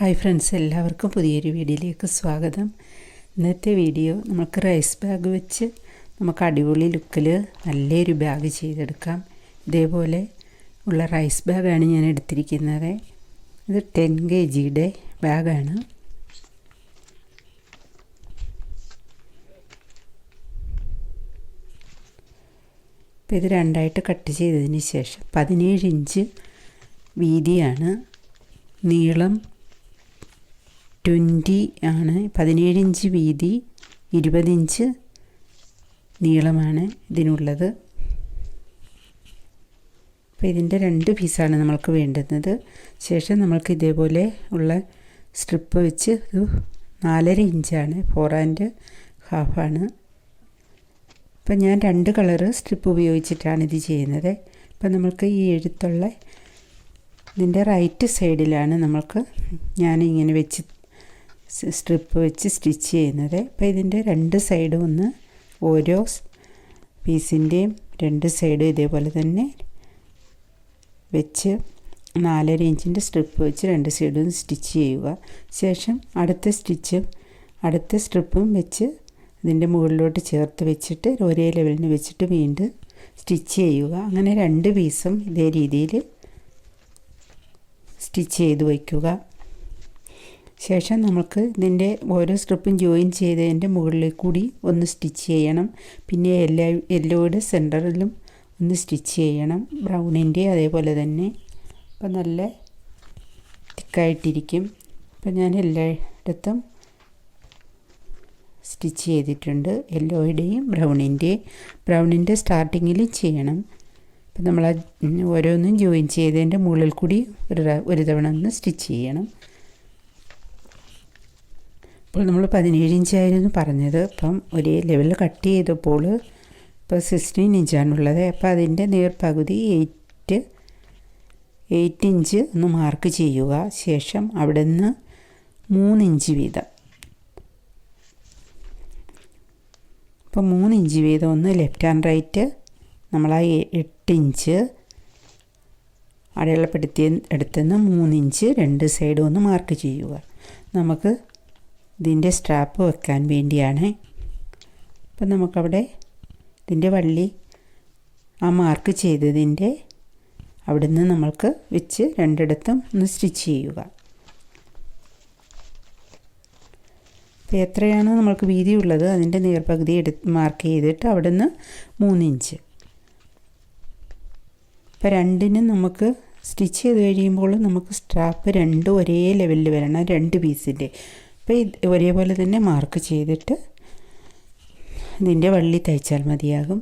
Hi friends, എല്ലാവർക്കും പുതിയൊരു വീഡിയോയിലേക്ക് സ്വാഗതം. ഇന്നത്തെ വീഡിയോ നമുക്ക് റൈസ് ബാഗ് വെച്ച് നമുക്ക് അടിപൊളി ലുക്കിൽ നല്ലൊരു ബാഗ് ചെയ്തെടുക്കാം. ഇതേപോലെ ഉള്ള റൈസ് ബാഗാണ് ഞാൻ എടുത്തിരിക്കുന്നത്. ഇത് 10 kg ബാഗാണ്. അപ്പോൾ ഇത് രണ്ടായിട്ട് കട്ട് ചെയ്തതിന് ശേഷം 17 ഇഞ്ച് വീതിയാണ്, നീളം 20 ആണ്. 17 ഇഞ്ച് വീതി, 20 ഇഞ്ച് നീളമാണ് ഇതിനുള്ളത്. അപ്പോൾ ഇതിൻ്റെ 2 പീസാണ് നമ്മൾക്ക് വേണ്ടുന്നത്. ശേഷം നമ്മൾക്ക് ഇതേപോലെ ഉള്ള സ്ട്രിപ്പ് വെച്ച് ഒരു 4.5 ഇഞ്ചാണ്, 4½ ആണ്. അപ്പം ഞാൻ 2 കളറ് സ്ട്രിപ്പ് ഉപയോഗിച്ചിട്ടാണ് ഇത് ചെയ്യുന്നത്. അപ്പം നമ്മൾക്ക് ഈ എഴുത്തുള്ള ഇതിൻ്റെ റൈറ്റ് സൈഡിലാണ് ഞാനിങ്ങനെ വെച്ച് സ്ട്രിപ്പ് വെച്ച് സ്റ്റിച്ച് ചെയ്യുന്നത്. അപ്പോൾ ഇതിൻ്റെ 2 സൈഡും ഒന്ന് ഓരോ പീസിൻ്റെയും 2 സൈഡും ഇതേപോലെ തന്നെ വെച്ച് 4.5 ഇഞ്ചിൻ്റെ സ്ട്രിപ്പ് വെച്ച് 2 സൈഡും സ്റ്റിച്ച് ചെയ്യുക. ശേഷം അടുത്ത സ്ട്രിപ്പും വെച്ച് ഇതിൻ്റെ മുകളിലോട്ട് ചേർത്ത് വെച്ചിട്ട് ഒരേ ലെവലിന് വെച്ചിട്ട് വീണ്ടും സ്റ്റിച്ച് ചെയ്യുക. അങ്ങനെ 2 പീസും ഇതേ രീതിയിൽ സ്റ്റിച്ച് ചെയ്ത് വയ്ക്കുക. ശേഷം നമുക്ക് ഇതിൻ്റെ ഓരോ സ്ട്രിപ്പും ജോയിൻ ചെയ്തതിൻ്റെ മുകളിൽ കൂടി ഒന്ന് സ്റ്റിച്ച് ചെയ്യണം. പിന്നെ യെല്ലോയുടെ സെൻറ്ററിലും ഒന്ന് സ്റ്റിച്ച് ചെയ്യണം, ബ്രൗണിൻ്റെ അതേപോലെ തന്നെ. അപ്പോൾ നല്ല തിക്കായിട്ടിരിക്കും. അപ്പോൾ ഞാൻ എല്ലായിടത്തും സ്റ്റിച്ച് ചെയ്തിട്ടുണ്ട്. യെല്ലോയുടെയും ബ്രൗണിൻ്റെ സ്റ്റാർട്ടിങ്ങിൽ ചെയ്യണം. അപ്പോൾ നമ്മൾ ഓരോന്നും ജോയിൻ ചെയ്തതിൻ്റെ മുകളിൽ കൂടി ഒരു തവണ ഒന്ന് സ്റ്റിച്ച് ചെയ്യണം. ഇപ്പോൾ നമ്മൾ 17 ഇഞ്ചായിരുന്നു പറഞ്ഞത്. അപ്പം ഒരേ ലെവലിൽ കട്ട് ചെയ്തപ്പോൾ ഇപ്പോൾ 16 ഇഞ്ചാണുള്ളത്. അപ്പോൾ അതിൻ്റെ നേർപകുതി 8 ഇഞ്ച് ഒന്ന് മാർക്ക് ചെയ്യുക. ശേഷം അവിടെ നിന്ന് 3 ഇഞ്ച് വീതം, ഇപ്പോൾ 3 ഇഞ്ച് വീതം ഒന്ന് ലെഫ്റ്റ് ആൻഡ് റൈറ്റ് നമ്മൾ ആ 8 ഇഞ്ച് അടയാളപ്പെടുത്തിയ അടുത്തുനിന്ന് 3 ഇഞ്ച് 2 സൈഡും ഒന്ന് മാർക്ക് ചെയ്യുക. നമുക്ക് ഇതിൻ്റെ സ്ട്രാപ്പ് വെക്കാൻ വേണ്ടിയാണ്. അപ്പം നമുക്കവിടെ ഇതിൻ്റെ വള്ളി ആ മാർക്ക് ചെയ്തതിൻ്റെ അവിടെ നിന്ന് നമ്മൾക്ക് വെച്ച് 2ഇടത്തും ഒന്ന് സ്റ്റിച്ച് ചെയ്യുക. അപ്പോൾ എത്രയാണോ നമ്മൾക്ക് വീതിയുള്ളത് അതിൻ്റെ നേർപകുതി മാർക്ക് ചെയ്തിട്ട് അവിടെ നിന്ന് 3 ഇഞ്ച്. ഇപ്പോൾ 2നും നമുക്ക് സ്റ്റിച്ച് ചെയ്ത് കഴിയുമ്പോൾ നമുക്ക് സ്ട്രാപ്പ് 2 ഒരേ ലെവലിൽ വരണം, 2 പീസിൻ്റെ. അപ്പോൾ ഒരേപോലെ തന്നെ മാർക്ക് ചെയ്തിട്ട് ഇതിൻ്റെ വള്ളി തയ്ച്ചാൽ മതിയാകും.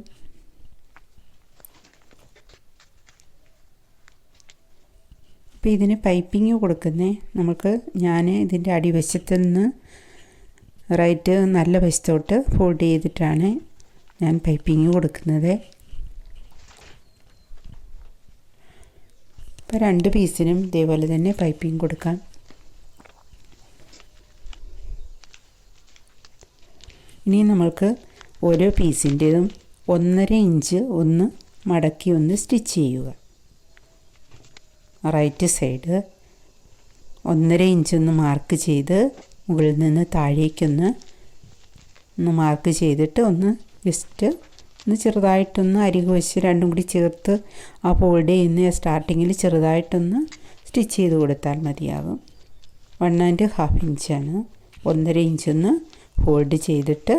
അപ്പോൾ ഇതിന് പൈപ്പിങ് കൊടുക്കുന്നത് ഞാൻ ഇതിൻ്റെ അടിവശത്തു നിന്ന് റൈറ്റ് നല്ല വശത്തോട്ട് ഫോൾഡ് ചെയ്തിട്ടാണ് ഞാൻ പൈപ്പിങ് കൊടുക്കുന്നത്. അപ്പോൾ 2 പീസിനും ഇതേപോലെ തന്നെ പൈപ്പിങ് കൊടുക്കാം. ഇനി നമ്മൾക്ക് ഓരോ പീസിൻ്റെതും 1.5 ഇഞ്ച് ഒന്ന് മടക്കി ഒന്ന് സ്റ്റിച്ച് ചെയ്യുക. റൈറ്റ് സൈഡ് 1.5 ഇഞ്ച് ഒന്ന് മാർക്ക് ചെയ്ത് മുകളിൽ നിന്ന് താഴേക്കൊന്ന് മാർക്ക് ചെയ്തിട്ട് ജസ്റ്റ് ചെറുതായിട്ടൊന്ന് അരികു വശം 2ഉം കൂടി ചേർത്ത് ആ ഫോൾഡ് ചെയ്യുന്ന സ്റ്റാർട്ടിങ്ങിൽ ചെറുതായിട്ടൊന്ന് സ്റ്റിച്ച് ചെയ്ത് കൊടുത്താൽ മതിയാകും. 1½ ഇഞ്ചാണ്. 1.5 ഇഞ്ചൊന്ന് ഫോൾഡ് ചെയ്തിട്ട്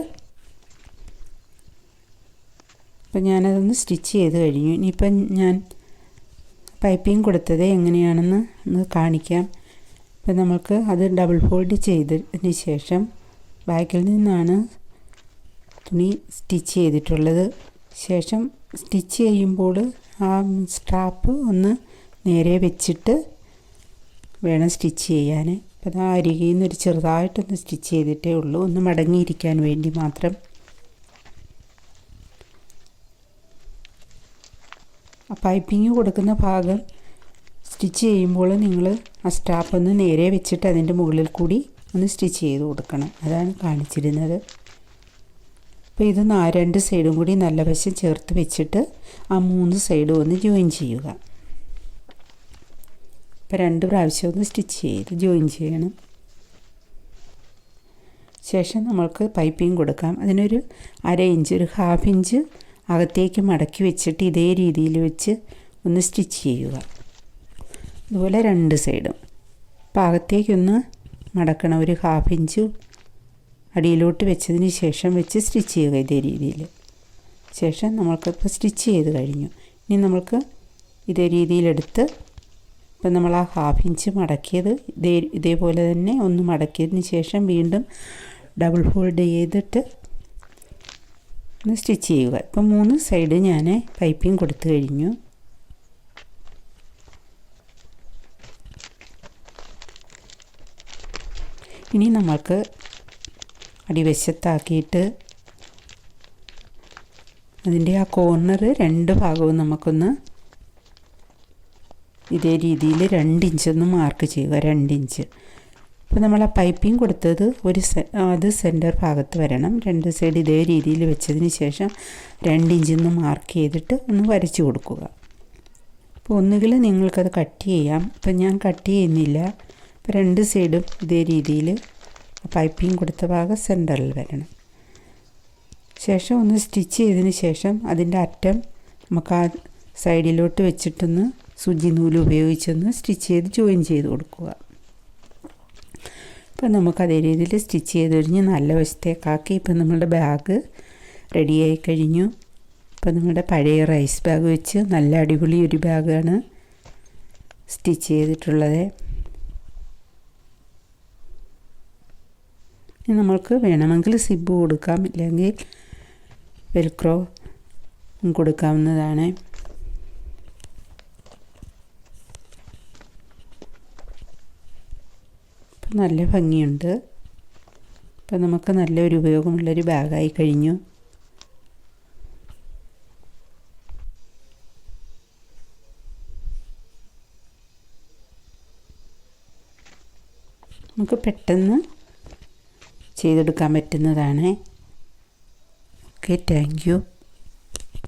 അപ്പം ഞാനതൊന്ന് സ്റ്റിച്ച് ചെയ്ത് കഴിഞ്ഞു. ഇനിയിപ്പം ഞാൻ പൈപ്പിങ് കൊടുത്തത് എങ്ങനെയാണെന്ന് കാണിക്കാം. ഇപ്പം നമുക്ക് അത് ഡബിൾ ഫോൾഡ് ചെയ്തതിന് ശേഷം ബാക്കിൽ നിന്നാണ് തുണി സ്റ്റിച്ച് ചെയ്തിട്ടുള്ളത്. ശേഷം സ്റ്റിച്ച് ചെയ്യുമ്പോൾ ആ സ്ട്രാപ്പ് ഒന്ന് നേരെ വെച്ചിട്ട് വേണം സ്റ്റിച്ച് ചെയ്യാൻ. അപ്പോൾ ആ അരികിൽ നിന്ന് ഒരു ചെറുതായിട്ടൊന്ന് സ്റ്റിച്ച് ചെയ്തിട്ടേ ഉള്ളൂ, ഒന്ന് മടങ്ങിയിരിക്കാൻ വേണ്ടി മാത്രം. ആ പൈപ്പിങ് കൊടുക്കുന്ന ഭാഗം സ്റ്റിച്ച് ചെയ്യുമ്പോൾ നിങ്ങൾ ആ സ്ട്രാപ്പ് ഒന്ന് നേരെ വെച്ചിട്ട് അതിൻ്റെ മുകളിൽ കൂടി ഒന്ന് സ്റ്റിച്ച് ചെയ്ത് കൊടുക്കണം. അതാണ് കാണിച്ചിരുന്നത്. അപ്പോൾ ഇത് 2 സൈഡും കൂടി നല്ല വശം ചേർത്ത് വെച്ചിട്ട് ആ 3 സൈഡും ഒന്ന് ജോയിൻ ചെയ്യുക. അപ്പോൾ 2 പ്രാവശ്യം ഒന്ന് സ്റ്റിച്ച് ചെയ്ത് ജോയിൻ ചെയ്യണം. ശേഷം നമ്മൾക്ക് പൈപ്പിംഗ് കൊടുക്കാം. അതിനൊരു 1/2 ഇഞ്ച്, ഒരു 1/2 ഇഞ്ച് അകത്തേക്ക് മടക്കി വെച്ചിട്ട് ഇതേ രീതിയിൽ വെച്ച് ഒന്ന് സ്റ്റിച്ച് ചെയ്യുക. അതുപോലെ 2 സൈഡും. അപ്പോൾ അകത്തേക്കൊന്ന് മടക്കണം. ഒരു 1/2 ഇഞ്ച് അടിയിലോട്ട് വെച്ചതിന് ശേഷം വെച്ച് സ്റ്റിച്ച് ചെയ്യുക ഇതേ രീതിയിൽ. ശേഷം നമ്മൾക്കിപ്പോൾ സ്റ്റിച്ച് ചെയ്ത് കഴിഞ്ഞു. ഇനി നമ്മൾക്ക് ഇതേ രീതിയിലെടുത്ത് ഇപ്പം നമ്മൾ ആ 1/2 ഇഞ്ച് മടക്കിയത് ഇതേപോലെ തന്നെ ഒന്ന് മടക്കിയതിന് ശേഷം വീണ്ടും ഡബിൾ ഫോൾഡ് ചെയ്തിട്ട് ഒന്ന് സ്റ്റിച്ച് ചെയ്യുക. ഇപ്പം 3 സൈഡ് ഞാൻ പൈപ്പിംഗ് കൊടുത്തു കഴിഞ്ഞു. ഇനി നമ്മൾക്ക് അടിവശത്താക്കിയിട്ട് അതിൻ്റെ ആ കോർണർ 2 ഭാഗവും നമുക്കൊന്ന് ഇതേ രീതിയിൽ 2 ഇഞ്ചൊന്ന് മാർക്ക് ചെയ്യുക. 2 ഇഞ്ച്. അപ്പോൾ നമ്മൾ ആ പൈപ്പിംഗ് കൊടുത്തത് അത് സെൻറ്റർ ഭാഗത്ത് വരണം. 2 സൈഡ് ഇതേ രീതിയിൽ വെച്ചതിന് ശേഷം 2 ഇഞ്ചൊന്ന് മാർക്ക് ചെയ്തിട്ട് ഒന്ന് വരച്ച് കൊടുക്കുക. അപ്പോൾ ഒന്നുകിൽ നിങ്ങൾക്കത് കട്ട് ചെയ്യാം. ഇപ്പം ഞാൻ കട്ട് ചെയ്യുന്നില്ല. അപ്പോൾ 2 സൈഡും ഇതേ രീതിയിൽ പൈപ്പിംഗ് കൊടുത്ത ഭാഗം സെൻറ്ററിൽ വരണം. ശേഷം ഒന്ന് സ്റ്റിച്ച് ചെയ്തതിന് ശേഷം അതിൻ്റെ അറ്റം നമുക്ക് ആ സൈഡിലോട്ട് വെച്ചിട്ടൊന്ന് സൂചി നൂല് ഉപയോഗിച്ചൊന്ന് സ്റ്റിച്ച് ചെയ്ത് ജോയിൻ ചെയ്ത് കൊടുക്കുക. ഇപ്പം നമുക്കതേ രീതിയിൽ സ്റ്റിച്ച് ചെയ്ത് കഴിഞ്ഞ് നല്ല വശത്തേക്കാക്കി ഇപ്പം നമ്മളുടെ ബാഗ് റെഡിയായി കഴിഞ്ഞു. ഇപ്പം നമ്മുടെ പഴയ റൈസ് ബാഗ് വെച്ച് നല്ല അടിപൊളി ഒരു ബാഗാണ് സ്റ്റിച്ച് ചെയ്തിട്ടുള്ളത്. ഇനി നമ്മൾക്ക് വേണമെങ്കിൽ സിബ് കൊടുക്കാം, ഇല്ലെങ്കിൽ വെൽക്രോ കൊടുക്കാവുന്നതാണ്. ഇപ്പം നല്ല ഭംഗിയുണ്ട്. ഇപ്പം നമുക്ക് നല്ലൊരു ഉപയോഗമുള്ളൊരു ബാഗായി കഴിഞ്ഞു. നമുക്ക് പെട്ടെന്ന് ചെയ്തെടുക്കാൻ പറ്റുന്നതാണ്. Okay, thank you.